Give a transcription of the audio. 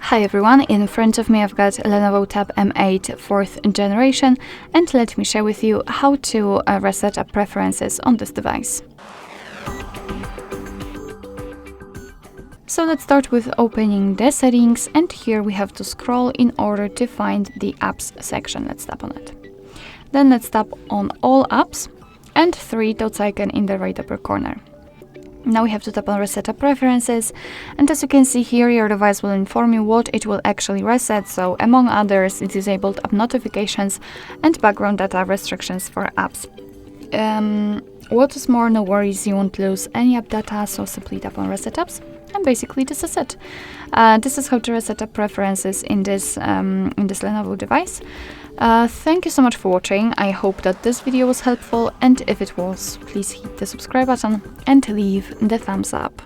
Hi everyone, in front of me I've got LENOVO Tab M8 4th generation, and let me share with you how to reset up preferences on this device. So let's start with opening the settings, and here we have to scroll in order to find the apps section. Let's tap on it. Then let's tap on all apps and 3 dots icon in the right upper corner. Now we have to tap on Reset Up Preferences, and as you can see here, your device will inform you what it will actually reset. So among others, it disabled app notifications and background data restrictions for apps. What is more, no worries, you won't lose any app data, so simply tap on Reset Apps, and basically this is it. This is how to reset up preferences in this Lenovo device. Thank you so much for watching. I hope that this video was helpful, and if it was, please hit the subscribe button and leave the thumbs up.